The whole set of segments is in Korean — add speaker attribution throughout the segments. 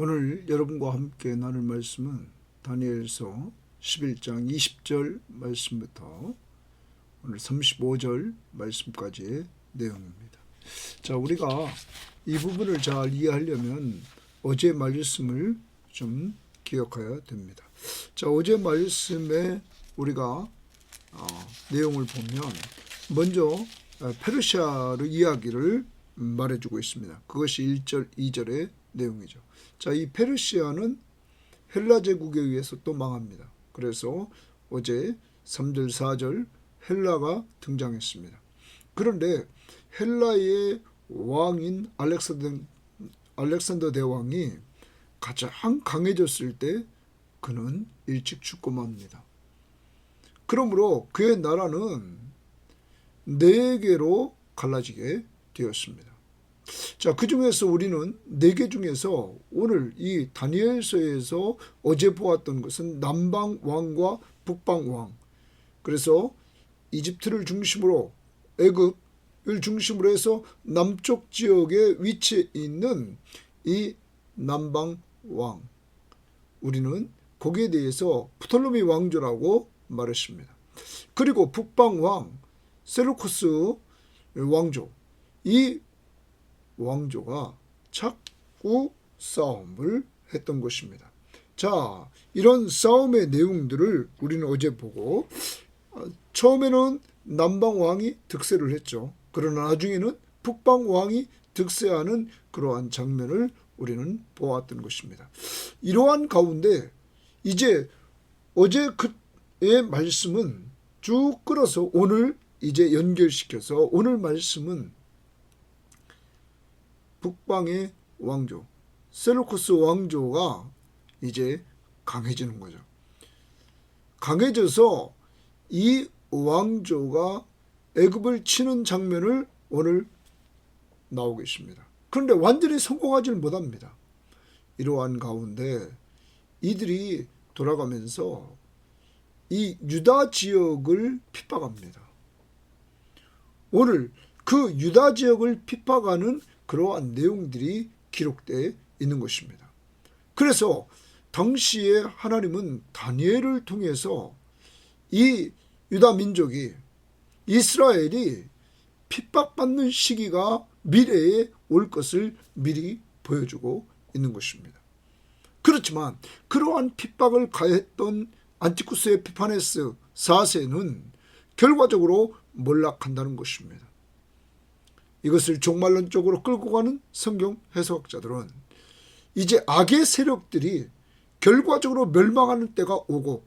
Speaker 1: 오늘 여러분과 함께 나눌 말씀은 다니엘서 11장 20절 말씀부터 오늘 35절 말씀까지의 내용입니다. 자, 우리가 이 부분을 잘 이해하려면 어제 말씀을 좀 기억해야 됩니다. 자, 어제 말씀에 우리가 내용을 보면 먼저 페르시아의 이야기를 말해주고 있습니다. 그것이 1절, 2절의 내용이죠. 자, 이 페르시아는 헬라 제국에 의해서 또 망합니다. 그래서 어제 3절, 4절 헬라가 등장했습니다. 그런데 헬라의 왕인 알렉산더 대왕이 가장 강해졌을 때 그는 일찍 죽고 맙니다. 그러므로 그의 나라는 4개로 갈라지게 되었습니다. 자, 그 중에서 우리는 4개 중에서 오늘 이 다니엘서에서 어제 보았던 것은 남방 왕과 북방 왕, 그래서 이집트를 중심으로 애굽을 중심으로 해서 남쪽 지역에 위치해 있는 이 남방 왕, 우리는 거기에 대해서 프톨로미 왕조라고 말했습니다. 그리고 북방 왕 셀루쿠스 왕조, 이 왕조가 자꾸 싸움을 했던 것입니다. 자, 이런 싸움의 내용들을 우리는 어제 보고 처음에는 남방 왕이 득세를 했죠. 그러나 나중에는 북방 왕이 득세하는 그러한 장면을 우리는 보았던 것입니다. 이러한 가운데 이제 어제 그의 말씀은 쭉 끌어서 오늘 이제 연결시켜서 오늘 말씀은 북방의 왕조 셀루쿠스 왕조가 이제 강해지는 거죠. 강해져서 이 왕조가 애굽을 치는 장면을 오늘 나오고 있습니다. 그런데 완전히 성공하지 못합니다. 이러한 가운데 이들이 돌아가면서 이 유다 지역을 핍박합니다. 오늘 그 유다 지역을 핍박하는 그러한 내용들이 기록되어 있는 것입니다. 그래서 당시에 하나님은 다니엘을 통해서 이 유다 민족이, 이스라엘이 핍박받는 시기가 미래에 올 것을 미리 보여주고 있는 것입니다. 그렇지만 그러한 핍박을 가했던 안티쿠스 에피파네스 4세는 결과적으로 몰락한다는 것입니다. 이것을 종말론적으로 끌고 가는 성경 해석자들은 이제 악의 세력들이 결과적으로 멸망하는 때가 오고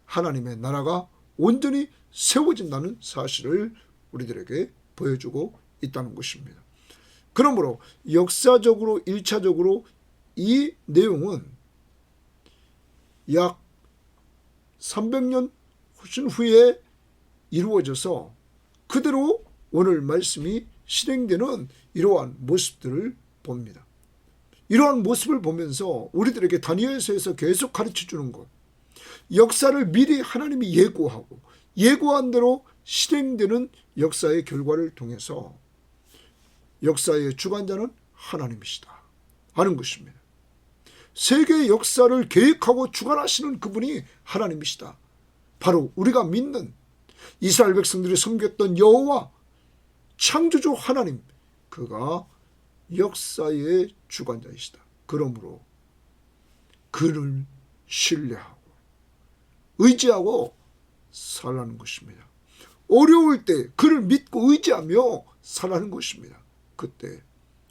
Speaker 1: 하나님의 나라가 온전히 세워진다는 사실을 우리들에게 보여주고 있다는 것입니다. 그러므로 역사적으로 1차적으로 이 내용은 약 300년 훨씬 후에 이루어져서 그대로 오늘 말씀이 실행되는 이러한 모습들을 봅니다. 이러한 모습을 보면서 우리들에게 다니엘서에서 계속 가르쳐주는 것, 역사를 미리 하나님이 예고하고 예고한 대로 실행되는 역사의 결과를 통해서 역사의 주관자는 하나님이시다 하는 것입니다. 세계의 역사를 계획하고 주관하시는 그분이 하나님이시다. 바로 우리가 믿는 이스라엘 백성들이 섬겼던 여호와 창조주 하나님, 그가 역사의 주관자이시다. 그러므로 그를 신뢰하고 의지하고 살라는 것입니다. 어려울 때 그를 믿고 의지하며 살라는 것입니다. 그때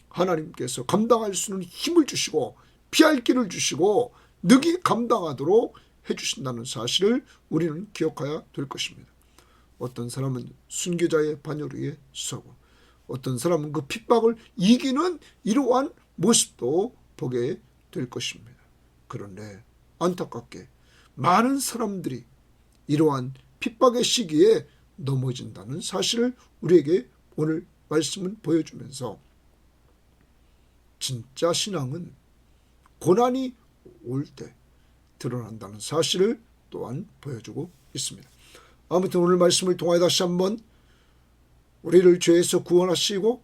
Speaker 1: 하나님께서 감당할 수 있는 힘을 주시고 피할 길을 주시고 능히 감당하도록 해주신다는 사실을 우리는 기억해야 될 것입니다. 어떤 사람은 순교자의 반열 위에 서고 어떤 사람은 그 핍박을 이기는 이러한 모습도 보게 될 것입니다. 그런데 안타깝게 많은 사람들이 이러한 핍박의 시기에 넘어진다는 사실을 우리에게 오늘 말씀은 보여주면서 진짜 신앙은 고난이 올 때 드러난다는 사실을 또한 보여주고 있습니다. 아무튼 오늘 말씀을 통하여 다시 한번 우리를 죄에서 구원하시고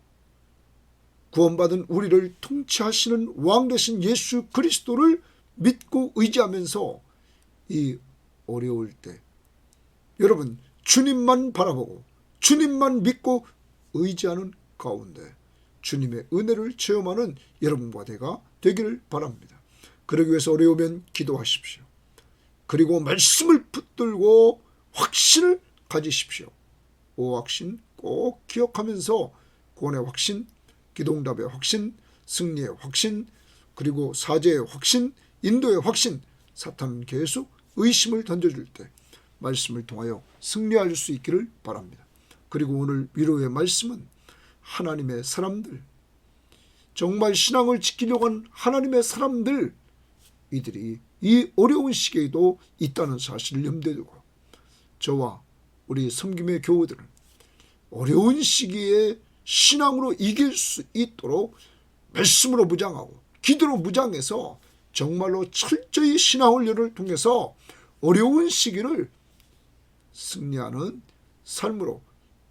Speaker 1: 구원받은 우리를 통치하시는 왕 되신 예수 그리스도를 믿고 의지하면서 이 어려울 때 여러분 주님만 바라보고 주님만 믿고 의지하는 가운데 주님의 은혜를 체험하는 여러분과 내가 되기를 바랍니다. 그러기 위해서 어려우면 기도하십시오. 그리고 말씀을 붙들고 확신을 가지십시오. 오 확신 꼭 기억하면서 구원의 확신, 기도응답의 확신, 승리의 확신, 그리고 사죄의 확신, 인도의 확신, 사탄은 계속 의심을 던져줄 때 말씀을 통하여 승리할 수 있기를 바랍니다. 그리고 오늘 위로의 말씀은 하나님의 사람들, 정말 신앙을 지키려고 하는 하나님의 사람들, 이들이 이 어려운 시기에도 있다는 사실을 염두에 두고 저와 우리 섬김의 교우들은 어려운 시기에 신앙으로 이길 수 있도록 말씀으로 무장하고 기도로 무장해서 정말로 철저히 신앙훈련을 통해서 어려운 시기를 승리하는 삶으로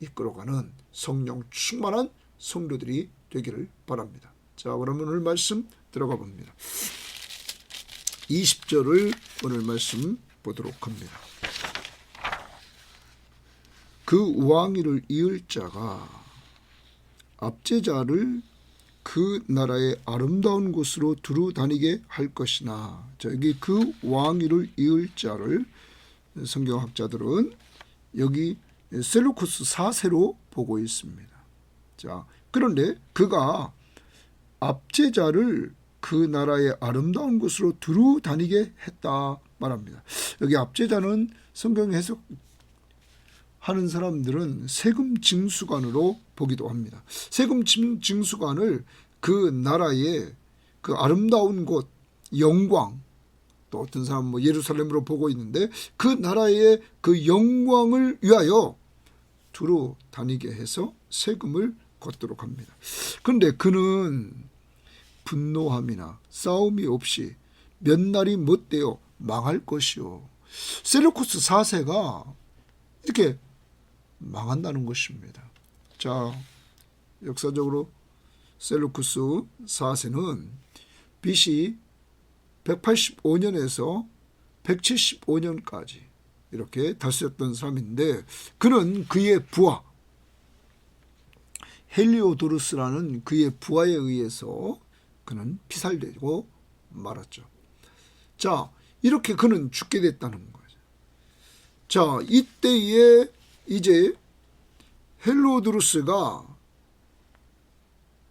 Speaker 1: 이끌어가는 성령 충만한 성도들이 되기를 바랍니다. 자, 그러면 오늘 말씀 들어가 봅니다. 20절을 오늘 말씀 보도록 합니다. 그 왕위를 이을 자가 압제자를 그 나라의 아름다운 곳으로 두루 다니게 할 것이나, 여기 그 왕위를 이을 자를 성경학자들은 여기 셀루쿠스 4세로 보고 있습니다. 자, 그런데 그가 압제자를 그 나라의 아름다운 곳으로 두루 다니게 했다 말합니다. 여기 압제자는 성경 해석하는 사람들은 세금 징수관으로 보기도 합니다. 세금 징수관을 그 나라의 그 아름다운 곳, 영광, 또 어떤 사람은 예루살렘으로 보고 있는데 그 나라의 그 영광을 위하여 두루 다니게 해서 세금을 걷도록 합니다. 그런데 그는 분노함이나 싸움이 없이 몇 날이 못되어 망할 것이요. 셀루쿠스 4세가 이렇게 망한다는 것입니다. 자, 역사적으로 셀루쿠스 4세는 BC 185년에서 175년까지 이렇게 다스렸던 사람인데 그는 그의 부하 헬리오도루스라는 그의 부하에 의해서 그는 피살되고 말았죠. 자, 이렇게 그는 죽게 됐다는 거죠. 자, 이때에 이제 헬리오도루스가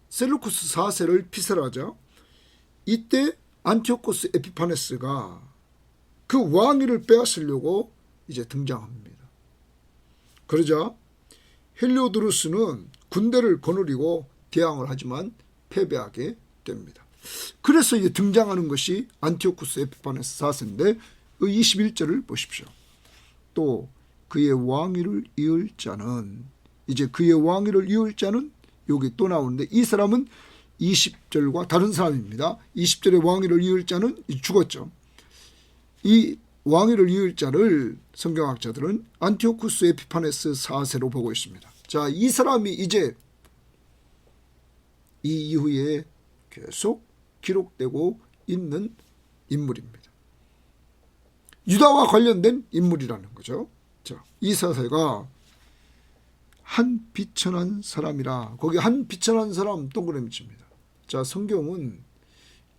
Speaker 1: 셀루쿠스 4세를 피살하자 이때 안티오코스 에피파네스가 그 왕위를 빼앗으려고 이제 등장합니다. 그러자 헬리오도루스는 군대를 거느리고 대항을 하지만 패배하게 됩니다. 그래서 이제 등장하는 것이 안티오코스 에피파네스 4세인데 그 21절을 보십시오. 또 그의 왕위를 이을 자는, 이제 그의 왕위를 이을 자는 여기 또 나오는데 이 사람은 20절과 다른 사람입니다. 20절의 왕위를 이을 자는 죽었죠. 이 왕위를 이을 자를 성경학자들은 안티오쿠스 에피파네스 4세로 보고 있습니다. 자, 이 사람이 이제 이 이후에 계속 기록되고 있는 인물입니다. 유다와 관련된 인물이라는 거죠. 자, 이 4세가 한 비천한 사람이라, 거기 한 비천한 사람 동그라미 칩니다. 자, 성경은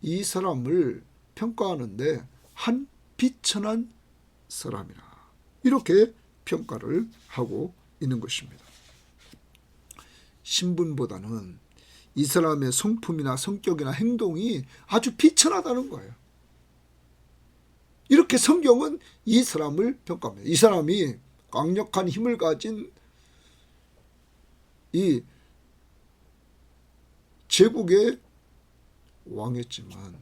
Speaker 1: 이 사람을 평가하는데 한 비천한 사람이라 이렇게 평가를 하고 있는 것입니다. 신분보다는 이 사람의 성품이나 성격이나 행동이 아주 비천하다는 거예요. 이렇게 성경은 이 사람을 평가합니다. 이 사람이 강력한 힘을 가진 이 제국의 왕이었지만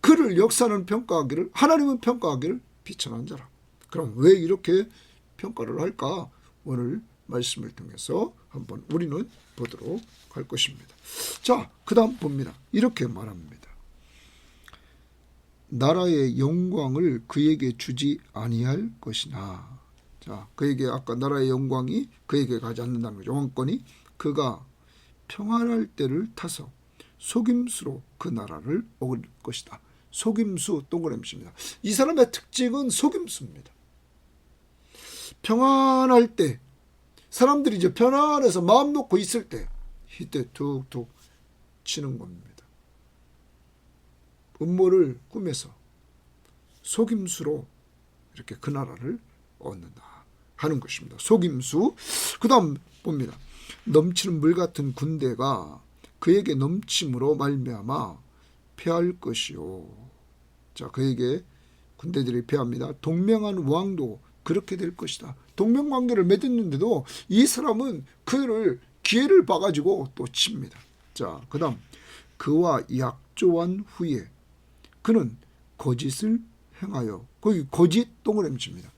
Speaker 1: 그를 역사는 평가하기를, 하나님은 평가하기를 비천한 자라. 그럼 왜 이렇게 평가를 할까? 오늘 말씀을 통해서 한번 우리는 보도록 할 것입니다. 자, 그 다음 봅니다. 이렇게 말합니다. 나라의 영광을 그에게 주지 아니할 것이나, 자, 그에게 아까 나라의 영광이 그에게 가지 않는다는 거죠. 왕권이 그가 평안할 때를 타서 속임수로 그 나라를 얻을 것이다. 속임수 동그라미입니다. 이 사람의 특징은 속임수입니다. 평안할 때, 사람들이 이제 편안해서 마음 놓고 있을 때 이때 툭툭 치는 겁니다. 음모를 꾸며서 속임수로 이렇게 그 나라를 얻는다 하는 것입니다. 속임수. 그 다음 봅니다. 넘치는 물 같은 군대가 그에게 넘침으로 말미암아 패할 것이요. 자, 그에게 군대들이 패합니다. 동맹한 왕도 그렇게 될 것이다. 동맹관계를 맺었는데도 이 사람은 그를 기회를 봐가지고 또 칩니다. 자, 그 다음 그와 약조한 후에 그는 거짓을 행하여, 거기 거짓 동그라미 칩니다.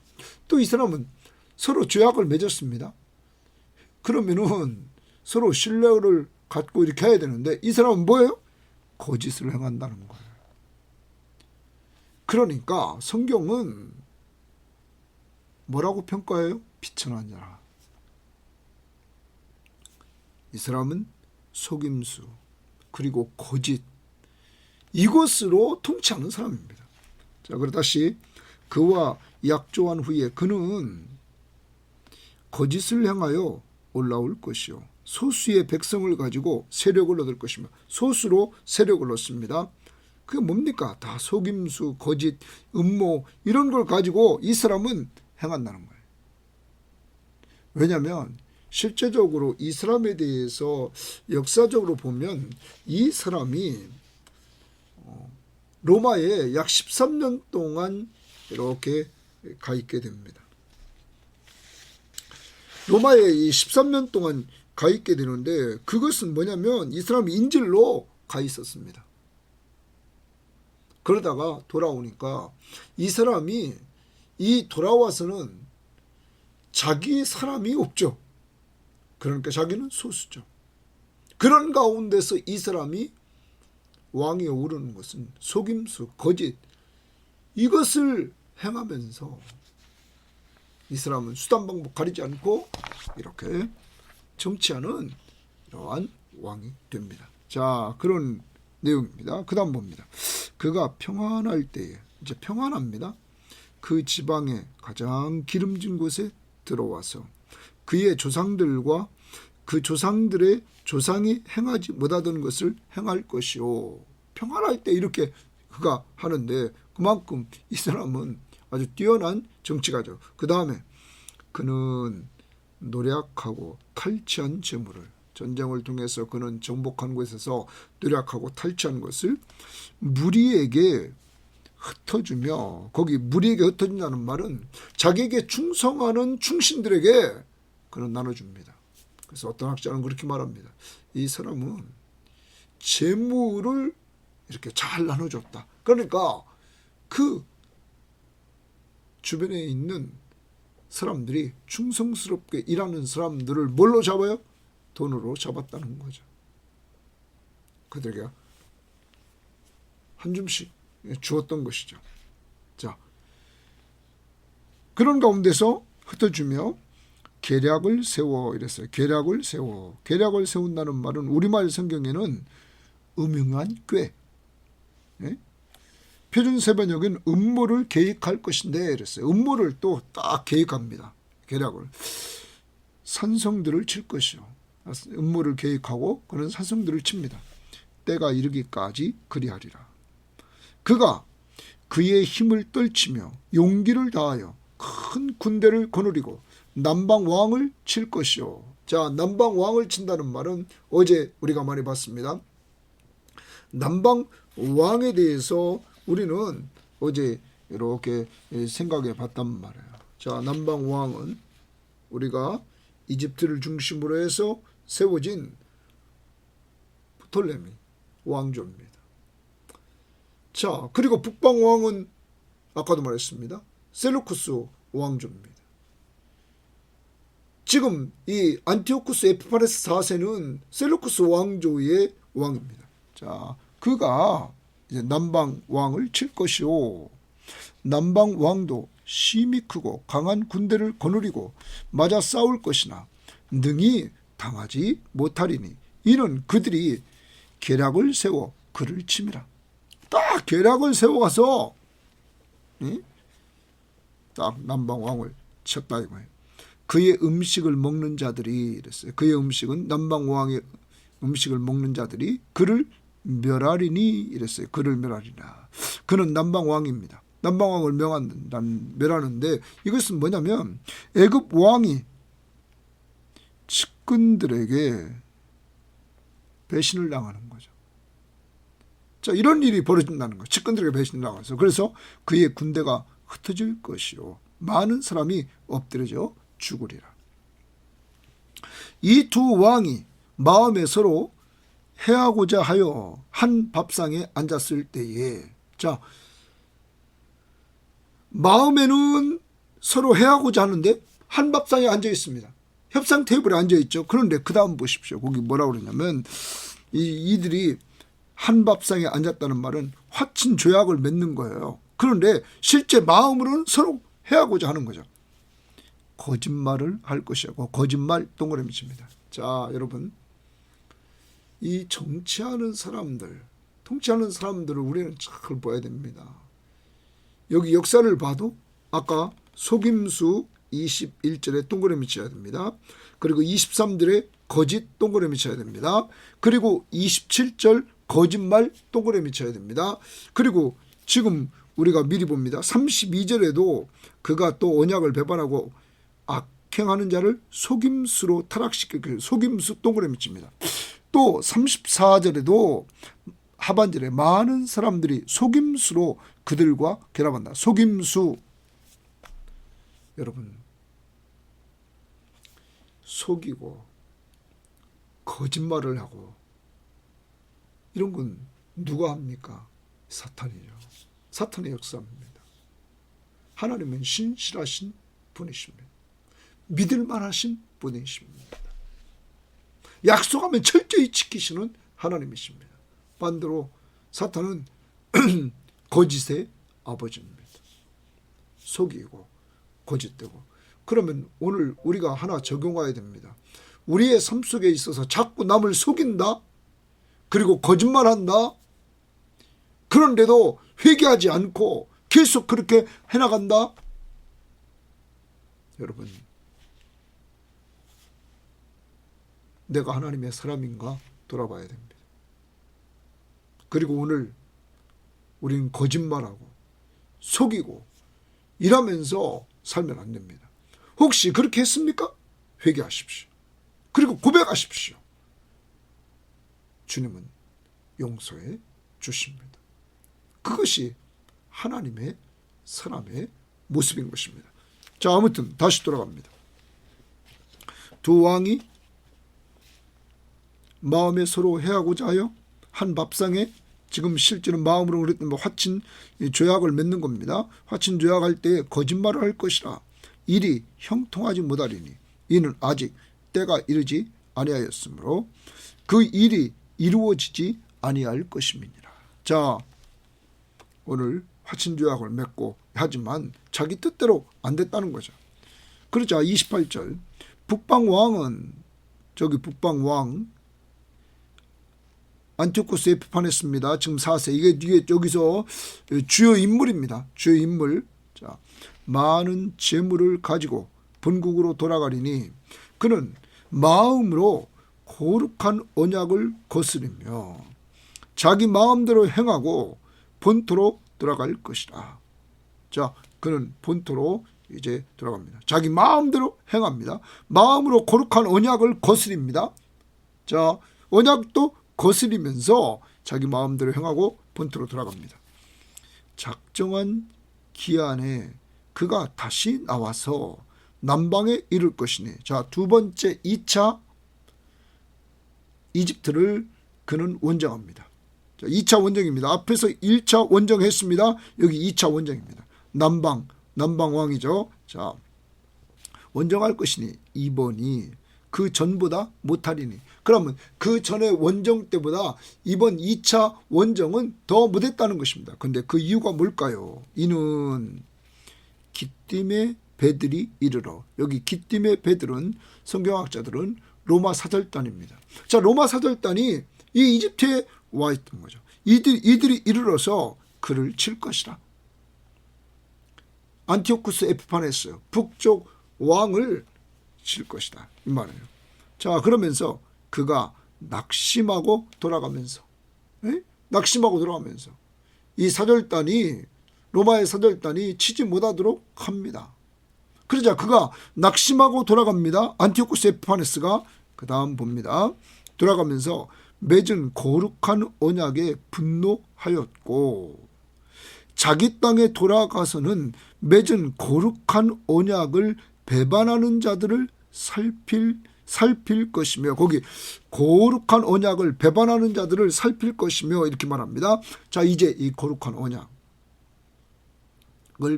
Speaker 1: 또 이 사람은 서로 조약을 맺었습니다. 그러면은 서로 신뢰를 갖고 이렇게 해야 되는데 이 사람은 뭐예요? 거짓을 행한다는 거예요. 그러니까 성경은 뭐라고 평가해요? 비천한 자라. 이 사람은 속임수 그리고 거짓 이것으로 통치하는 사람입니다. 자, 그리고 다시 그와 약조한 후에 그는 거짓을 향하여 올라올 것이요 소수의 백성을 가지고 세력을 얻을 것이며 소수로 세력을 얻습니다. 그게 뭡니까? 다 속임수, 거짓, 음모 이런 걸 가지고 이 사람은 행한다는 거예요. 왜냐하면 실제적으로 이 사람에 대해서 역사적으로 보면 이 사람이 로마에 약 13년 동안 이렇게 가 있게 됩니다. 로마에 이 13년 동안 가 있게 되는데 그것은 뭐냐면 이 사람이 인질로 가 있었습니다. 그러다가 돌아오니까 이 사람이 이 돌아와서는 자기 사람이 없죠. 그러니까 자기는 소수죠. 그런 가운데서 이 사람이 왕위에 오르는 것은 속임수, 거짓 이것을 행하면서 이 사람은 수단 방법 가리지 않고 이렇게 정치하는 이러한 왕이 됩니다. 자, 그런 내용입니다. 그 다음 봅니다. 그가 평안할 때에 이제 평안합니다. 그 지방의 가장 기름진 곳에 들어와서 그의 조상들과 그 조상들의 조상이 행하지 못하던 것을 행할 것이요. 평안할 때 이렇게 그가 하는데 그만큼 이 사람은 아주 뛰어난 정치가죠. 그 다음에 그는 노력하고 탈취한 재물을 전쟁을 통해서 그는 정복한 곳에서 노력하고 탈취한 것을 무리에게 흩어주며 거기 무리에게 흩어준다는 말은 자기에게 충성하는 충신들에게 그는 나눠줍니다. 그래서 어떤 학자는 그렇게 말합니다. 이 사람은 재물을 이렇게 잘 나눠줬다. 그러니까 그 주변에 있는 사람들이 충성스럽게 일하는 사람들을 뭘로 잡아요? 돈으로 잡았다는 거죠. 그들에게 한 줌씩 주었던 것이죠. 자, 그런 가운데서 흩어주며 계략을 세워 이랬어요. 계략을 세워. 계략을 세운다는 말은 우리말 성경에는 음흉한 꾀. 네? 표준 세번역은 음모를 계획할 것인데 이랬어요. 음모를 또 딱 계획합니다. 계략을. 산성들을 칠 것이요. 음모를 계획하고 그는 산성들을 칩니다. 때가 이르기까지 그리하리라. 그가 그의 힘을 떨치며 용기를 다하여 큰 군대를 거느리고 남방 왕을 칠 것이요. 자, 남방 왕을 친다는 말은 어제 우리가 많이 봤습니다. 남방 왕에 대해서 우리는 어제 이렇게 생각해 봤단 말이에요. 자, 남방 왕은 우리가 이집트를 중심으로 해서 세워진 프톨레미 왕조입니다. 자, 그리고 북방 왕은 아까도 말했습니다. 셀루쿠스 왕조입니다. 지금 이 안티오쿠스 에피파네스 4세는 셀루쿠스 왕조의 왕입니다. 자, 그가 이제 남방 왕을 칠 것이요. 남방 왕도 심히 크고 강한 군대를 거느리고 맞아 싸울 것이나 능히 당하지 못하리니 이는 그들이 계략을 세워 그를 침이라. 딱 계략을 세워가서 딱 남방왕을 쳤다 이거예요. 그의 음식을 먹는 자들이 이랬어요. 그의 음식은 남방왕의 음식을 먹는 자들이 그를 멸하리니 이랬어요. 그를 멸하리라. 그는 남방왕입니다. 남방왕을 멸하는데 이것은 뭐냐면 애굽 왕이 측근들에게 배신을 당하는 거죠. 자, 이런 일이 벌어진다는 거예요. 측근들에게 배신을 당해서. 그래서 그의 군대가 흩어질 것이요 많은 사람이 엎드려져 죽으리라. 이 두 왕이 마음에 서로 해하고자 하여 한 밥상에 앉았을 때에, 자, 마음에는 서로 해하고자 하는데 한 밥상에 앉아 있습니다. 협상 테이블에 앉아 있죠. 그런데 그 다음 보십시오. 거기 뭐라고 그러냐면 이들이 한 밥상에 앉았다는 말은 화친 조약을 맺는 거예요. 그런데 실제 마음으로는 서로 해하고자 하는 거죠. 거짓말을 할 것이고 거짓말 동그라미 칩니다. 자, 여러분, 이 통치하는 사람들을 우리는 잘 봐야 됩니다. 여기 역사를 봐도 아까 속임수 21절에 동그라미 쳐야 됩니다. 그리고 23절에 거짓 동그라미 쳐야 됩니다. 그리고 27절 거짓말 동그라미 쳐야 됩니다. 그리고 지금 우리가 미리 봅니다. 32절에도 그가 또 언약을 배반하고 악행하는 자를 속임수로 타락시키고 속임수 동그라미 칩니다. 또 34절에도 하반절에 많은 사람들이 속임수로 그들과 결합한다. 속임수. 여러분, 속이고 거짓말을 하고 이런 건 누가 합니까? 사탄이죠. 사탄의 역사입니다. 하나님은 신실하신 분이십니다. 믿을만하신 분이십니다. 약속하면 철저히 지키시는 하나님이십니다. 반대로 사탄은 거짓의 아버지입니다. 속이고 거짓되고. 그러면 오늘 우리가 하나 적용해야 됩니다. 우리의 삶 속에 있어서 자꾸 남을 속인다, 그리고 거짓말한다, 그런데도 회개하지 않고 계속 그렇게 해나간다. 여러분, 내가 하나님의 사람인가 돌아봐야 됩니다. 그리고 오늘 우리는 거짓말하고 속이고 이러면서 살면 안 됩니다. 혹시 그렇게 했습니까? 회개하십시오. 그리고 고백하십시오. 주님은 용서해 주십니다. 그것이 하나님의 사람의 모습인 것입니다. 자, 아무튼 다시 돌아갑니다. 두 왕이 마음에 서로 해하고자 하여 한 밥상에, 지금 실제는 마음으로 그랬던 화친 조약을 맺는 겁니다. 화친 조약할 때 거짓말을 할 것이라 일이 형통하지 못하리니 이는 아직 때가 이르지 아니하였으므로 그 일이 이루어지지 아니할 것임이니라. 자, 오늘 화친 조약을 맺고 하지만 자기 뜻대로 안 됐다는 거죠. 그러자 28절 북방왕은, 저기 북방왕 안티오코스 에피파네스입니다. 지금 4세. 이게 여기서 주요 인물입니다. 주요 인물. 자, 많은 재물을 가지고 본국으로 돌아가리니 그는 마음으로 거룩한 언약을 거스르며 자기 마음대로 행하고 본토로 돌아갈 것이라. 자, 그는 본토로 이제 돌아갑니다. 자기 마음대로 행합니다. 마음으로 거룩한 언약을 거스립니다. 자, 언약도 거스리면서 자기 마음대로 행하고 본토로 돌아갑니다. 작정한 기한에 그가 다시 나와서 남방에 이를 것이니. 자, 두 번째 2차 이집트를 그는 원정합니다. 자, 2차 원정입니다. 앞에서 1차 원정했습니다. 여기 2차 원정입니다. 남방 왕이죠. 자, 원정할 것이니 이번이 그 전보다 못하리니. 그러면 그 전에 원정 때보다 이번 2차 원정은 더 못했다는 것입니다. 그런데 그 이유가 뭘까요? 이는 기띔의 배들이 이르러. 여기 기띔의 배들은 성경학자들은 로마 사절단입니다. 자, 로마 사절단이 이 이집트에 와 있던 거죠. 이들이 이르러서 그를 칠 것이라. 안티오쿠스 에피파네스 북쪽 왕을 칠 것이다, 이 말이에요. 자, 그러면서 그가 낙심하고 돌아가면서 이 사절단이, 로마의 사절단이 치지 못하도록 합니다. 그러자 그가 낙심하고 돌아갑니다. 안티오쿠스 에피파네스가 그 다음 봅니다. 돌아가면서 맺은 거룩한 언약에 분노하였고, 자기 땅에 돌아가서는 맺은 거룩한 언약을 배반하는 자들을 살필 것이며, 거기 거룩한 언약을 배반하는 자들을 살필 것이며 이렇게 말합니다. 자, 이제 이 거룩한 언약을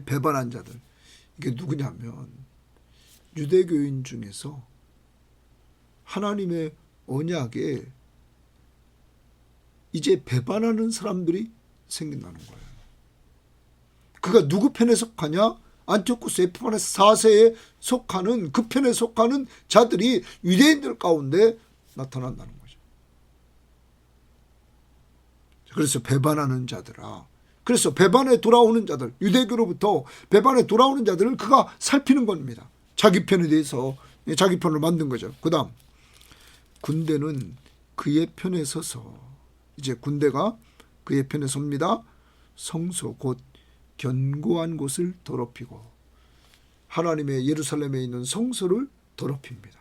Speaker 1: 배반한 자들, 이게 누구냐면 유대교인 중에서 하나님의 언약에 이제 배반하는 사람들이 생긴다는 거예요. 그가 누구 편에 속하냐? 안티오쿠스 에피파네스 4세에 속하는, 그 편에 속하는 자들이 유대인들 가운데 나타난다는 거죠. 그래서 배반하는 자들아, 그래서 배반에 돌아오는 자들, 유대교로부터 배반에 돌아오는 자들을 그가 살피는 겁니다. 자기 편에 대해서 자기 편을 만든 거죠. 그 다음 군대는 그의 편에 서서, 이제 군대가 그의 편에 섭니다. 성소 곧 견고한 곳을 더럽히고, 하나님의 예루살렘에 있는 성소를 더럽힙니다.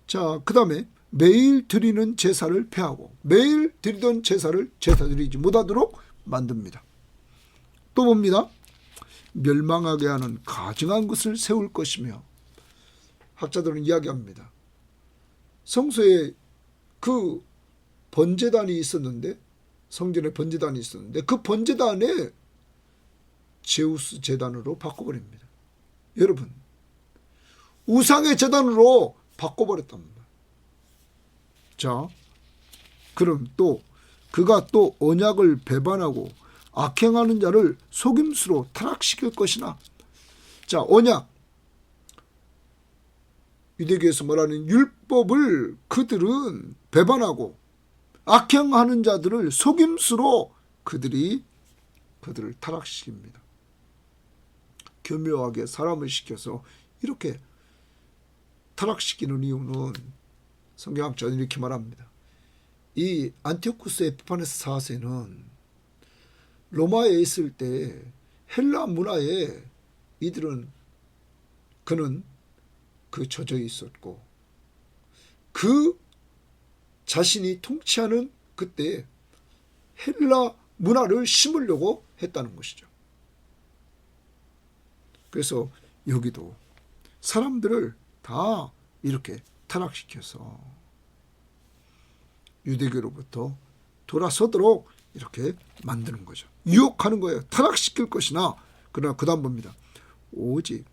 Speaker 1: 자, 그 다음에 매일 드리는 제사를 폐하고, 매일 드리던 제사를 제사 드리지 못하도록 만듭니다. 또 봅니다. 멸망하게 하는 가증한 것을 세울 것이며, 학자들은 이야기합니다. 성소에 그 번제단이 있었는데, 성전에 번제단이 있었는데 그 번제단에 제우스 제단으로 바꿔버립니다. 여러분, 우상의 제단으로 바꿔버렸답니다. 자, 그럼 또 그가 또 언약을 배반하고 악행하는 자를 속임수로 타락시킬 것이나. 자, 언약, 유대교에서 말하는 율법을 그들은 배반하고 악행하는 자들을 속임수로 그들을 타락시킵니다. 교묘하게 사람을 시켜서 이렇게 타락시키는 이유는 성경학자는 이렇게 말합니다. 이 안티오쿠스 에피파네스 4세는 로마에 있을 때 헬라 문화에 그는 젖어 있었고, 그 자신이 통치하는 그때 헬라 문화를 심으려고 했다는 것이죠. 그래서 여기도 사람들을 다 이렇게 타락시켜서 유대교로부터 돌아서도록 이렇게 만드는 거죠. 유혹하는 거예요. 타락시킬 것이나. 그러나 그 다음 봅니다. 오직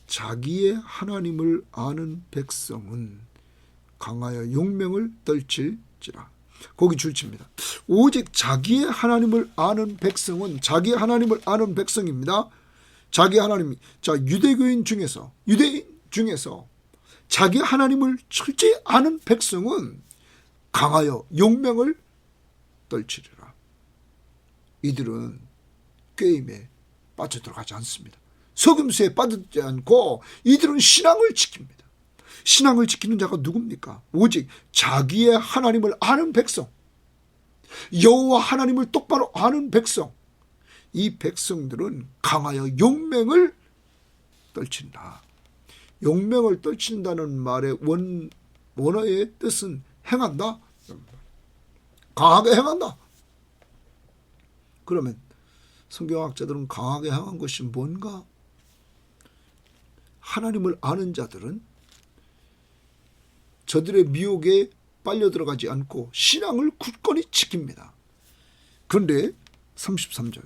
Speaker 1: 자기의 하나님을 아는 백성은 강하여 용맹을 떨칠지라. 거기 줄칩니다. 오직 자기의 하나님을 아는 백성은, 자기의 하나님을 아는 백성입니다. 자기 하나님이, 자, 유대인 중에서 자기 하나님을 철저히 아는 백성은 강하여 용맹을 떨치리라. 이들은 게임에 빠져들어가지 않습니다. 속임수에 빠지지 않고 이들은 신앙을 지킵니다. 신앙을 지키는 자가 누굽니까? 오직 자기의 하나님을 아는 백성, 여호와 하나님을 똑바로 아는 백성, 이 백성들은 강하여 용맹을 떨친다. 용맹을 떨친다는 말의 원어의 뜻은 행한다. 강하게 행한다. 그러면 성경학자들은 강하게 행한 것이 뭔가? 하나님을 아는 자들은 저들의 미혹에 빨려 들어가지 않고 신앙을 굳건히 지킵니다. 그런데 33절,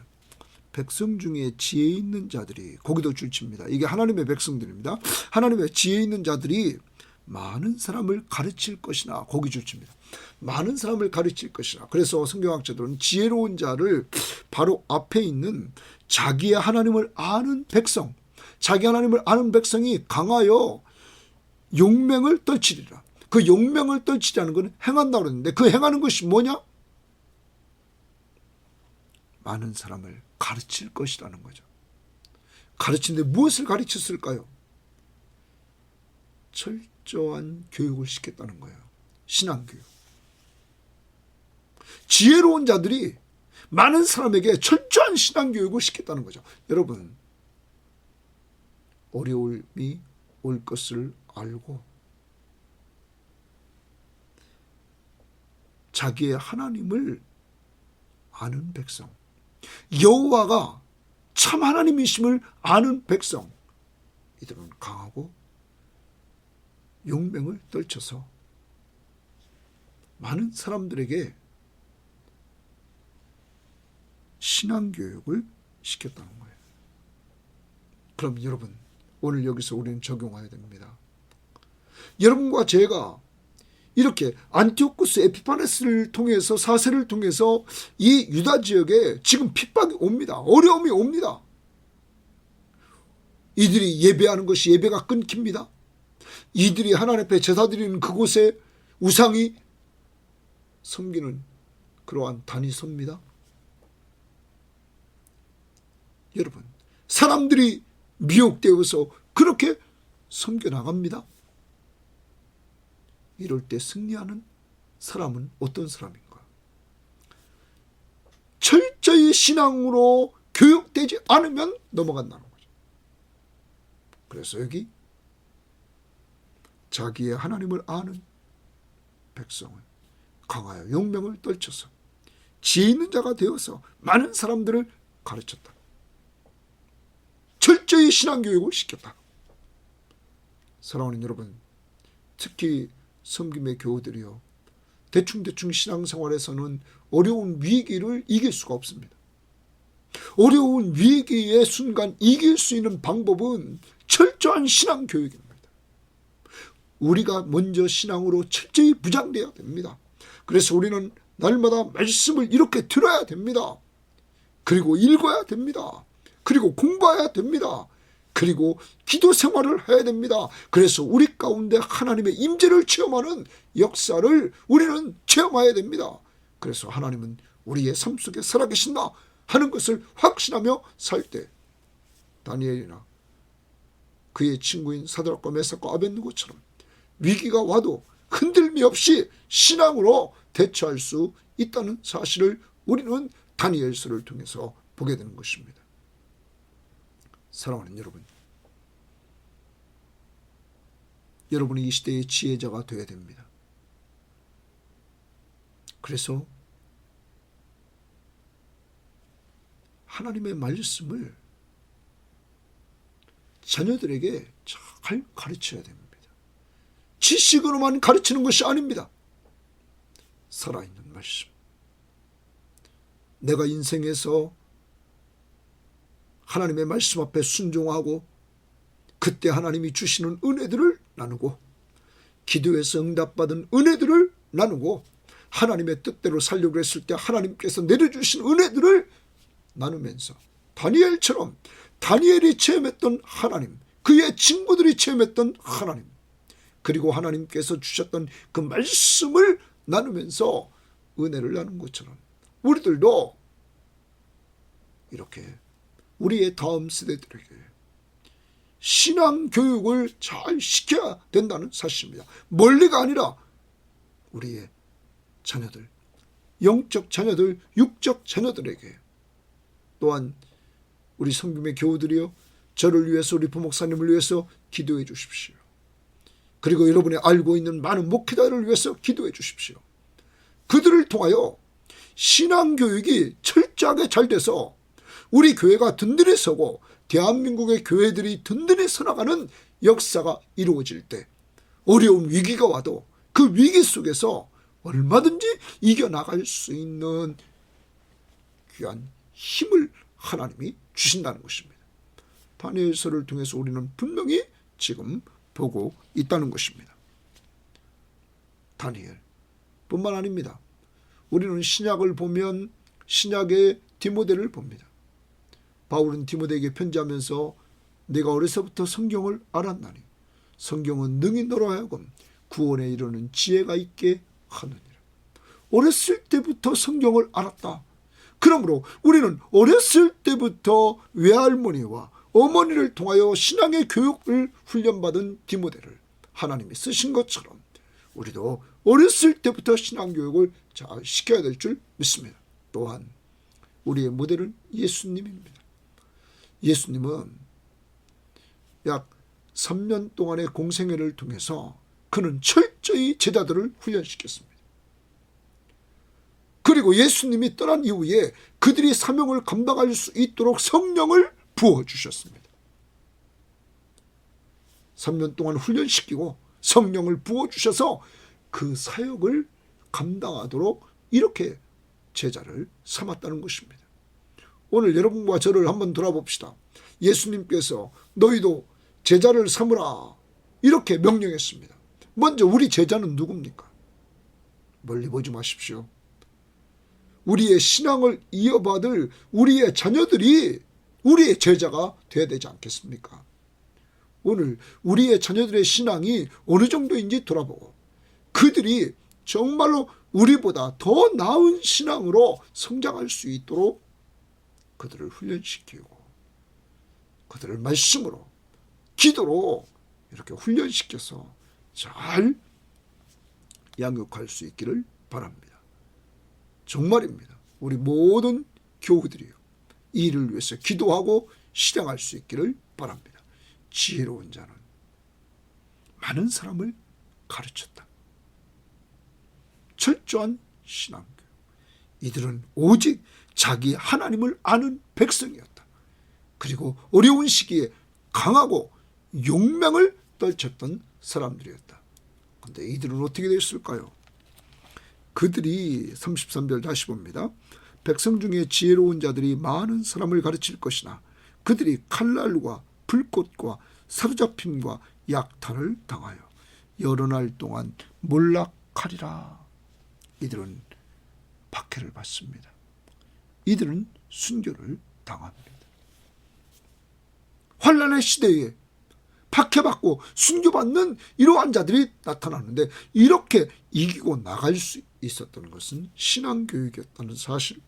Speaker 1: 백성 중에 지혜 있는 자들이, 거기도 줄칩니다. 이게 하나님의 백성들입니다. 하나님의 지혜 있는 자들이 많은 사람을 가르칠 것이나, 거기 줄칩니다. 많은 사람을 가르칠 것이나. 그래서 성경학자들은 지혜로운 자를 바로 앞에 있는 자기의 하나님을 아는 백성, 자기 하나님을 아는 백성이 강하여 용맹을 떨치리라. 그 용맹을 떨치자는 것은 행한다고 그랬는데 그 행하는 것이 뭐냐? 많은 사람을 가르칠 것이라는 거죠. 가르치는데 무엇을 가르쳤을까요? 철저한 교육을 시켰다는 거예요. 신앙교육. 지혜로운 자들이 많은 사람에게 철저한 신앙교육을 시켰다는 거죠. 여러분, 어려움이 올 것을 알고 자기의 하나님을 아는 백성, 여호와가 참 하나님이심을 아는 백성, 이들은 강하고 용맹을 떨쳐서 많은 사람들에게 신앙교육을 시켰다는 거예요. 그럼 여러분, 오늘 여기서 우리는 적용해야 됩니다. 여러분과 제가 이렇게 안티오쿠스 에피파네스를 통해서, 사세를 통해서 이 유다 지역에 지금 핍박이 옵니다. 어려움이 옵니다. 이들이 예배하는 것이 예배가 끊깁니다. 이들이 하나님 앞에 제사 드리는 그곳에 우상이 섬기는 그러한 단이 섭니다. 여러분, 사람들이 미혹되어서 그렇게 섬겨나갑니다. 이럴 때 승리하는 사람은 어떤 사람인가? 철저히 신앙으로 교육되지 않으면 넘어간다는 거죠. 그래서 여기 자기의 하나님을 아는 백성은 강하여 용맹을 떨쳐서 지혜 있는 자가 되어서 많은 사람들을 가르쳤다. 철저히 신앙교육을 시켰다. 사랑하는 여러분, 특히 섬김의 교우들이요, 대충 신앙생활에서는 어려운 위기를 이길 수가 없습니다. 어려운 위기의 순간 이길 수 있는 방법은 철저한 신앙교육입니다. 우리가 먼저 신앙으로 철저히 무장되어야 됩니다. 그래서 우리는 날마다 말씀을 이렇게 들어야 됩니다. 그리고 읽어야 됩니다. 그리고 공부해야 됩니다. 그리고 기도 생활을 해야 됩니다. 그래서 우리 가운데 하나님의 임재를 체험하는 역사를 우리는 체험해야 됩니다. 그래서 하나님은 우리의 삶 속에 살아계신다 하는 것을 확신하며 살 때 다니엘이나 그의 친구인 사드락과 메삭과 아벳느고처럼 위기가 와도 흔들림이 없이 신앙으로 대처할 수 있다는 사실을 우리는 다니엘서를 통해서 보게 되는 것입니다. 사랑하는 여러분, 여러분이 이 시대의 지혜자가 되어야 됩니다. 그래서 하나님의 말씀을 자녀들에게 잘 가르쳐야 됩니다. 지식으로만 가르치는 것이 아닙니다. 살아있는 말씀. 내가 인생에서 하나님의 말씀 앞에 순종하고 그때 하나님이 주시는 은혜들을 나누고 기도에서 응답받은 은혜들을 나누고 하나님의 뜻대로 살려고 했을 때 하나님께서 내려주신 은혜들을 나누면서 다니엘처럼 다니엘이 체험했던 하나님, 그의 친구들이 체험했던 하나님, 그리고 하나님께서 주셨던 그 말씀을 나누면서 은혜를 나눈 것처럼 우리들도 이렇게 우리의 다음 세대들에게 신앙교육을 잘 시켜야 된다는 사실입니다. 멀리가 아니라 우리의 자녀들, 영적 자녀들, 육적 자녀들에게, 또한 우리 성김의 교우들이요, 저를 위해서, 우리 부목사님을 위해서 기도해 주십시오. 그리고 여러분이 알고 있는 많은 목회자를 위해서 기도해 주십시오. 그들을 통하여 신앙교육이 철저하게 잘 돼서 우리 교회가 든든히 서고 대한민국의 교회들이 든든히 서나가는 역사가 이루어질 때 어려운 위기가 와도 그 위기 속에서 얼마든지 이겨나갈 수 있는 귀한 힘을 하나님이 주신다는 것입니다. 다니엘서를 통해서 우리는 분명히 지금 보고 있다는 것입니다. 다니엘 뿐만 아닙니다. 우리는 신약을 보면 신약의 디모데를 봅니다. 바울은 디모데에게 편지하면서 내가 어려서부터 성경을 알았나니 성경은 능히 너로 하여금 구원에 이르는 지혜가 있게 하느니라. 어렸을 때부터 성경을 알았다. 그러므로 우리는 어렸을 때부터 외할머니와 어머니를 통하여 신앙의 교육을 훈련받은 디모데를 하나님이 쓰신 것처럼 우리도 어렸을 때부터 신앙교육을 잘 시켜야 될 줄 믿습니다. 또한 우리의 모델은 예수님입니다. 예수님은 약 3년 동안의 공생애를 통해서 그는 철저히 제자들을 훈련시켰습니다. 그리고 예수님이 떠난 이후에 그들이 사명을 감당할 수 있도록 성령을 부어주셨습니다. 3년 동안 훈련시키고 성령을 부어주셔서 그 사역을 감당하도록 이렇게 제자를 삼았다는 것입니다. 오늘 여러분과 저를 한번 돌아봅시다. 예수님께서 너희도 제자를 삼으라 이렇게 명령했습니다. 먼저 우리 제자는 누굽니까? 멀리 보지 마십시오. 우리의 신앙을 이어받을 우리의 자녀들이 우리의 제자가 되어야 되지 않겠습니까? 오늘 우리의 자녀들의 신앙이 어느 정도인지 돌아보고 그들이 정말로 우리보다 더 나은 신앙으로 성장할 수 있도록 그들을 훈련시키고 그들을 말씀으로 기도로 이렇게 훈련시켜서 잘 양육할 수 있기를 바랍니다. 정말입니다. 우리 모든 교우들이요. 이 일을 위해서 기도하고 실행할 수 있기를 바랍니다. 지혜로운 자는 많은 사람을 가르쳤다. 철저한 신앙교육. 이들은 오직 자기 하나님을 아는 백성이었다. 그리고 어려운 시기에 강하고 용맹을 떨쳤던 사람들이었다. 그런데 이들은 어떻게 됐을까요? 그들이 33절 다시 봅니다. 백성 중에 지혜로운 자들이 많은 사람을 가르칠 것이나 그들이 칼날과 불꽃과 사로잡힘과 약탈을 당하여 여러 날 동안 몰락하리라. 이들은 박해를 받습니다. 이들은 순교를 당합니다. 환난의 시대에 박해받고 순교받는 이러한 자들이 나타나는데 이렇게 이기고 나갈 수 있었던 것은 신앙교육이었다는 사실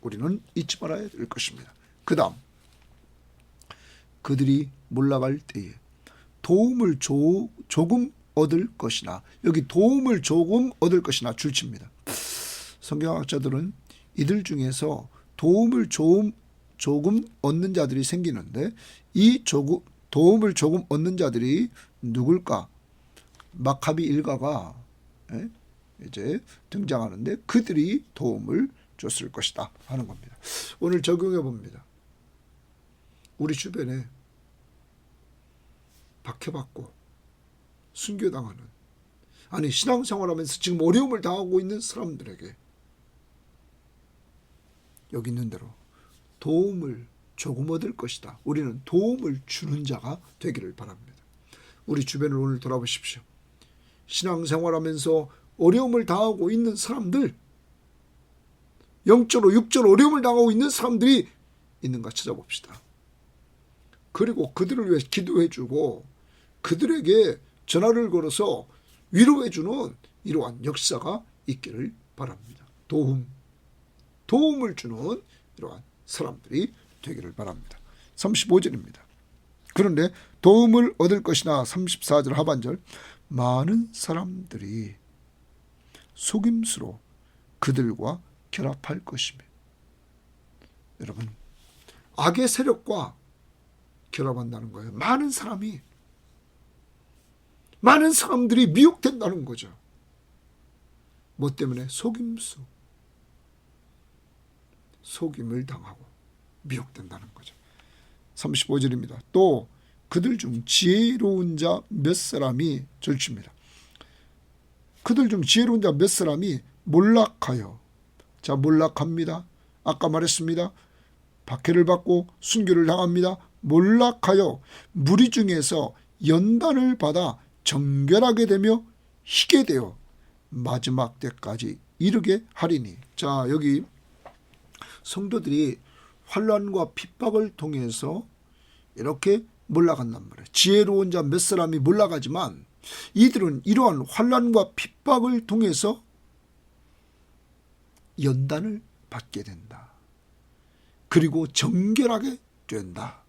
Speaker 1: 우리는 잊지 말아야 될 것입니다. 그 다음 그들이 몰락할 때에 도움을 조금 얻을 것이나 여기 도움을 조금 얻을 것이나 줄칩니다. 성경학자들은 이들 중에서 도움을 조금 얻는 자들이 생기는데 이 도움을 조금 얻는 자들이 누굴까? 마카비 일가가 이제 등장하는데 그들이 도움을 줬을 것이다 하는 겁니다. 오늘 적용해 봅니다. 우리 주변에 박해받고 순교당하는 아니 신앙생활하면서 지금 어려움을 당하고 있는 사람들에게 여기 있는 대로 도움을 조금 얻을 것이다. 우리는 도움을 주는 자가 되기를 바랍니다. 우리 주변을 오늘 돌아보십시오. 신앙생활하면서 어려움을 당하고 있는 사람들, 영적으로 육적으로 어려움을 당하고 있는 사람들이 있는가 찾아봅시다. 그리고 그들을 위해 기도해주고 그들에게 전화를 걸어서 위로해주는 이러한 역사가 있기를 바랍니다. 도움을 주는 이러한 사람들이 되기를 바랍니다. 35절입니다. 그런데 도움을 얻을 것이나 34절 하반절 많은 사람들이 속임수로 그들과 결합할 것이며 여러분 악의 세력과 결합한다는 거예요. 많은 사람들이 미혹된다는 거죠. 뭐 때문에? 속임을 당하고 미혹된다는 거죠. 35절입니다. 또 그들 중 지혜로운 자 몇 사람이 절칩니다. 그들 중 지혜로운 자 몇 사람이 몰락하여 몰락합니다. 아까 말했습니다. 박해를 받고 순교를 당합니다. 몰락하여 무리 중에서 연단을 받아 정결하게 되며 희게 되어 마지막 때까지 이르게 하리니. 자, 여기 성도들이 환난과 핍박을 통해서 이렇게 몰락한단 말이에요. 지혜로운 자 몇 사람이 몰락하지만 이들은 이러한 환난과 핍박을 통해서 연단을 받게 된다. 그리고 정결하게 된다.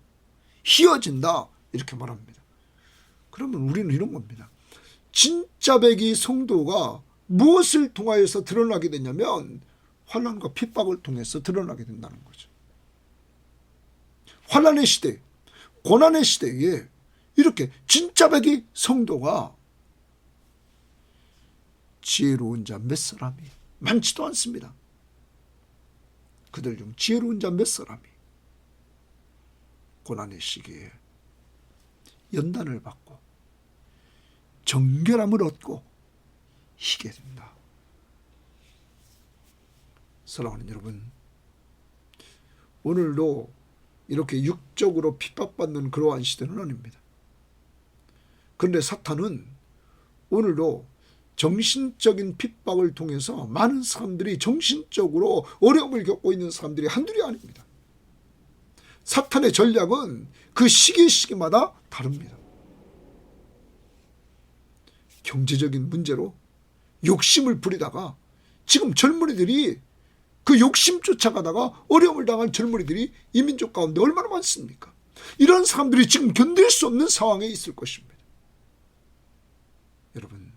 Speaker 1: 희어진다. 이렇게 말합니다. 그러면 우리는 이런 겁니다. 진짜 백이 성도가 무엇을 통하여서 드러나게 되냐면 환난과 핍박을 통해서 드러나게 된다는 거죠. 환난의 시대, 고난의 시대에 이렇게 진짜 백이 성도가 지혜로운 자 몇 사람이 많지도 않습니다. 그들 중 지혜로운 자 몇 사람이 고난의 시기에 연단을 받고 정결함을 얻고 희게 된다. 사랑하는 여러분, 오늘도 이렇게 육적으로 핍박받는 그러한 시대는 아닙니다. 그런데 사탄은 오늘도 정신적인 핍박을 통해서 많은 사람들이 정신적으로 어려움을 겪고 있는 사람들이 한둘이 아닙니다. 사탄의 전략은 그 시기마다 다릅니다. 경제적인 문제로 욕심을 부리다가 지금 젊은이들이 그 욕심 쫓아가다가 어려움을 당한 젊은이들이 이 민족 가운데 얼마나 많습니까? 이런 사람들이 지금 견딜 수 없는 상황에 있을 것입니다. 여러분,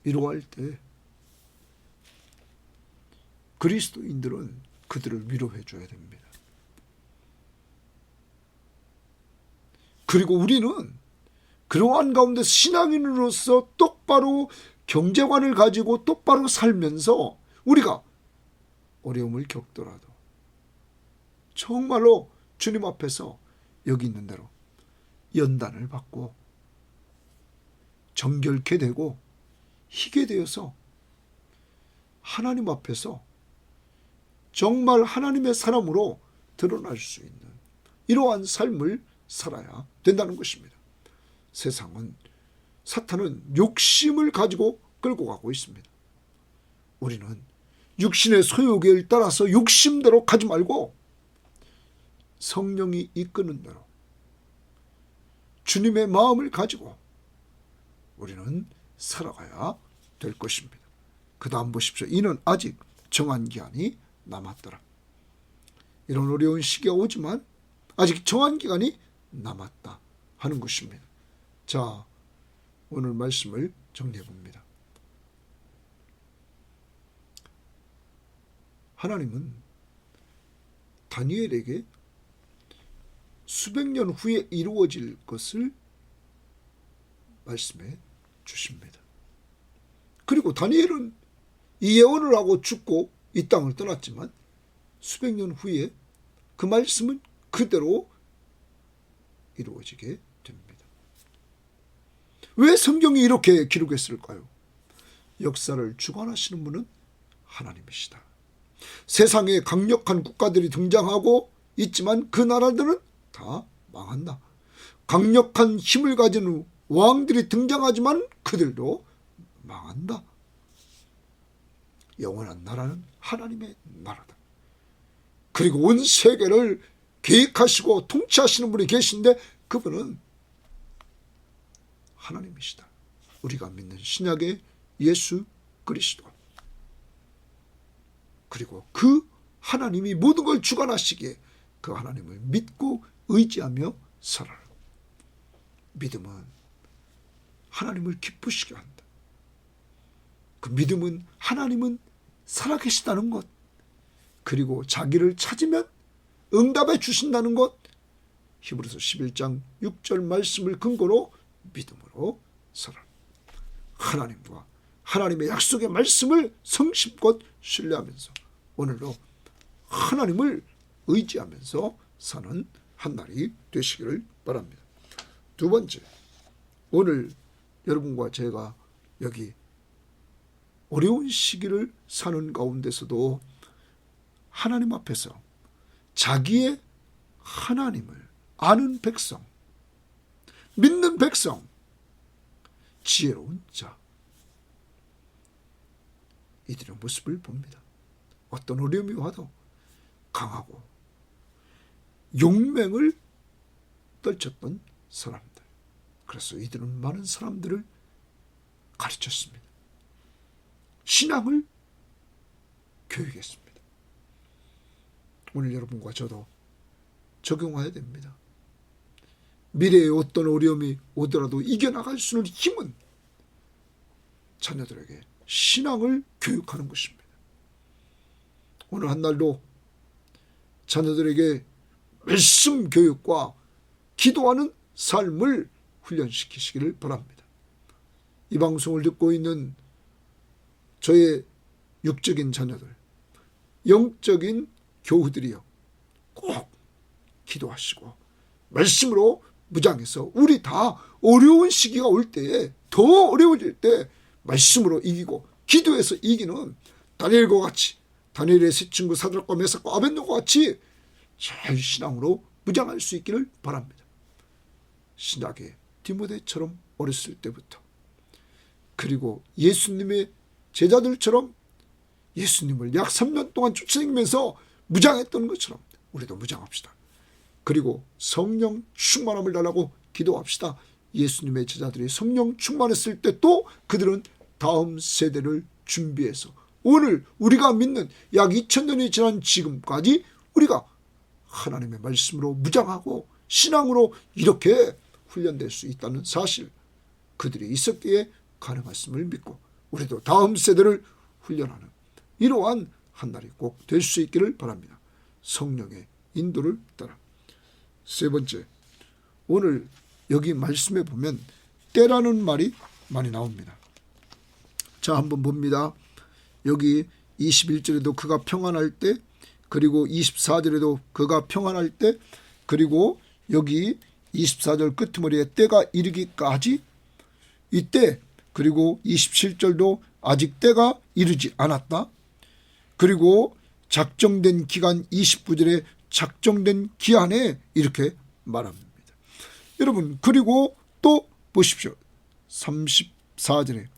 Speaker 1: 위로할 때 그리스도인들은 그들을 위로해 줘야 됩니다. 그리고 우리는 그러한 가운데서 신앙인으로서 똑바로 경제관을 가지고 똑바로 살면서 우리가 어려움을 겪더라도 정말로 주님 앞에서 여기 있는 대로 연단을 받고 정결케 되고 희게 되어서 하나님 앞에서 정말 하나님의 사람으로 드러날 수 있는 이러한 삶을 살아야 된다는 것입니다. 세상은, 사탄은 욕심을 가지고 끌고 가고 있습니다. 우리는 육신의 소욕을 따라서 욕심대로 가지 말고 성령이 이끄는 대로 주님의 마음을 가지고 우리는 살아가야 될 것입니다. 그 다음 보십시오. 이는 아직 정한 기한이 남았더라. 이런 어려운 시기가 오지만 아직 정한 기간이 남았다 하는 것입니다. 자, 오늘 말씀을 정리해 봅니다. 하나님은 다니엘에게 수백 년 후에 이루어질 것을 말씀해 주십니다. 그리고 다니엘은 이 예언을 하고 죽고 이 땅을 떠났지만 수백 년 후에 그 말씀은 그대로 이루어지게 됩니다. 왜 성경이 이렇게 기록했을까요? 역사를 주관하시는 분은 하나님이시다. 세상에 강력한 국가들이 등장하고 있지만 그 나라들은 다 망한다. 강력한 힘을 가진 왕들이 등장하지만 그들도 망한다. 영원한 나라는 하나님의 나라다. 그리고 온 세계를 계획하시고 통치하시는 분이 계신데 그분은 하나님이시다. 우리가 믿는 신약의 예수 그리스도. 그리고 그 하나님이 모든 걸 주관하시기에 그 하나님을 믿고 의지하며 살아라. 믿음은 하나님을 기쁘시게 한다. 그 믿음은 하나님은 살아계시다는 것, 그리고 자기를 찾으면 응답해 주신다는 것, 히브리서 11장 6절 말씀을 근거로 믿음으로 살아라. 하나님과 하나님의 약속의 말씀을 성심껏 신뢰하면서 오늘도 하나님을 의지하면서 사는 한 날이 되시기를 바랍니다. 두 번째, 오늘 여러분과 제가 여기 어려운 시기를 사는 가운데서도 하나님 앞에서 자기의 하나님을 아는 백성, 믿는 백성, 지혜로운 자, 이들의 모습을 봅니다. 어떤 어려움이 와도 강하고 용맹을 떨쳤던 사람들. 그래서 이들은 많은 사람들을 가르쳤습니다. 신앙을 교육했습니다. 오늘 여러분과 저도 적용해야 됩니다. 미래에 어떤 어려움이 오더라도 이겨나갈 수 있는 힘은 자녀들에게 신앙을 교육하는 것입니다. 오늘 한날도 자녀들에게 말씀 교육과 기도하는 삶을 훈련시키시기를 바랍니다. 이 방송을 듣고 있는 저의 육적인 자녀들, 영적인 교우들이요, 꼭 기도하시고 말씀으로 무장해서 우리 다 어려운 시기가 올 때에, 더 어려워질 때 말씀으로 이기고 기도해서 이기는 다니엘과 같이, 다니엘의 세 친구 사드락과 메삭과 아벳노고와 같이 잘 신앙으로 무장할 수 있기를 바랍니다. 신약의 디모데처럼 어렸을 때부터, 그리고 예수님의 제자들처럼 예수님을 약 3년 동안 쫓아다니면서 무장했던 것처럼 우리도 무장합시다. 그리고 성령 충만함을 달라고 기도합시다. 예수님의 제자들이 성령 충만했을 때 또 그들은 다음 세대를 준비해서 오늘 우리가 믿는 약 2000년이 지난 지금까지 우리가 하나님의 말씀으로 무장하고 신앙으로 이렇게 훈련될 수 있다는 사실, 그들이 있었기에 가능했음을 믿고 우리도 다음 세대를 훈련하는 이러한 한 날이 꼭 될 수 있기를 바랍니다. 성령의 인도를 따라. 세 번째, 오늘 여기 말씀에 보면 때라는 말이 많이 나옵니다. 자, 한번 봅니다. 여기 21절에도 그가 평안할 때, 그리고 24절에도 그가 평안할 때, 그리고 여기 24절 끄트머리에 때가 이르기까지 이때, 그리고 27절도 아직 때가 이르지 않았다. 그리고 작정된 기간 29절에 작정된 기한에 이렇게 말합니다. 여러분, 그리고 또 보십시오. 34절에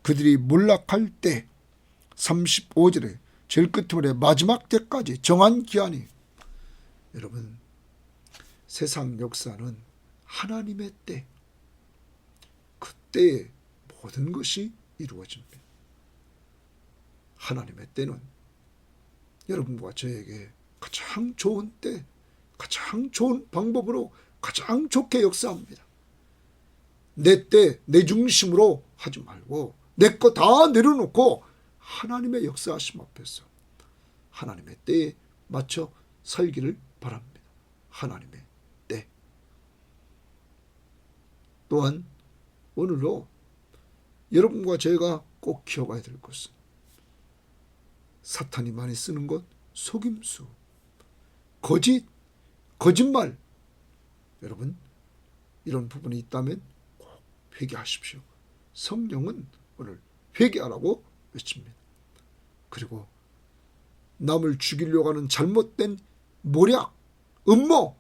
Speaker 1: 그들이 몰락할 때, 35절에 제일 끝머리에 마지막 때까지 정한 기한이, 여러분, 세상 역사는 하나님의 때, 그때에 모든 것이 이루어집니다. 하나님의 때는 여러분과 저에게 가장 좋은 때, 가장 좋은 방법으로 가장 좋게 역사합니다. 내 때, 내 중심으로 하지 말고 내 거 다 내려놓고 하나님의 역사하심 앞에서 하나님의 때에 맞춰 살기를 바랍니다. 하나님의 때. 또한 오늘도 여러분과 제가 꼭 기억해야 될 것은 사탄이 많이 쓰는 것, 속임수, 거짓말. 여러분, 이런 부분이 있다면 꼭 회개하십시오. 성령은 오늘 회개하라고 외칩니다. 그리고 남을 죽이려고 하는 잘못된 모략, 음모,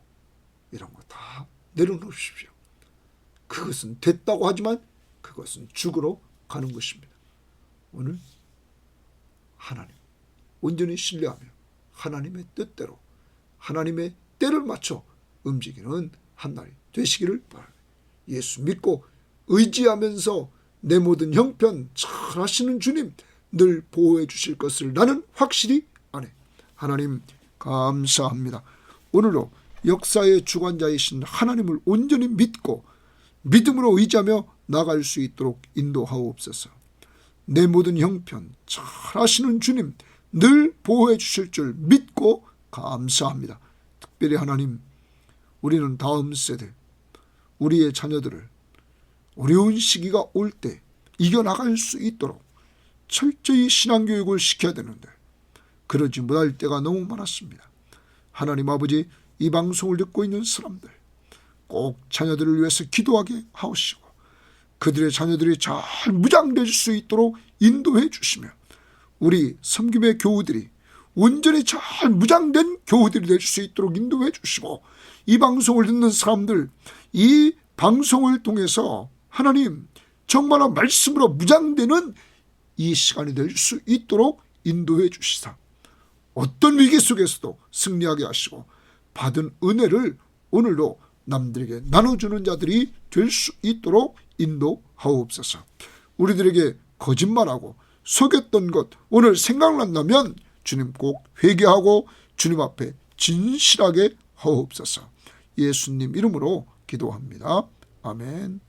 Speaker 1: 이런 거 다 내려놓으십시오. 그것은 됐다고 하지만 그것은 죽으러 가는 것입니다. 오늘 하나님 온전히 신뢰하며 하나님의 뜻대로 하나님의 때를 맞춰 움직이는 한 날이 되시기를 바랍니다. 예수 믿고 의지하면서 내 모든 형편 잘 하시는 주님 늘 보호해 주실 것을 나는 확실히 아네. 하나님 감사합니다. 오늘도 역사의 주관자이신 하나님을 온전히 믿고 믿음으로 의지하며 나갈 수 있도록 인도하옵소서. 내 모든 형편 잘 하시는 주님 늘 보호해 주실 줄 믿고 감사합니다. 특별히 하나님, 우리는 다음 세대, 우리의 자녀들을 어려운 시기가 올 때 이겨나갈 수 있도록 철저히 신앙교육을 시켜야 되는데 그러지 못할 때가 너무 많았습니다. 하나님 아버지, 이 방송을 듣고 있는 사람들 꼭 자녀들을 위해서 기도하게 하시고 그들의 자녀들이 잘 무장될 수 있도록 인도해 주시며 우리 섬김의 교우들이 온전히 잘 무장된 교우들이 될 수 있도록 인도해 주시고 이 방송을 듣는 사람들, 이 방송을 통해서 하나님 정말로 말씀으로 무장되는 이 시간이 될 수 있도록 인도해 주시사 어떤 위기 속에서도 승리하게 하시고 받은 은혜를 오늘도 남들에게 나눠주는 자들이 될 수 있도록 인도하옵소서. 우리들에게 거짓말하고 속였던 것 오늘 생각난다면 주님 꼭 회개하고 주님 앞에 진실하게 하옵소서. 예수님 이름으로 기도합니다. 아멘.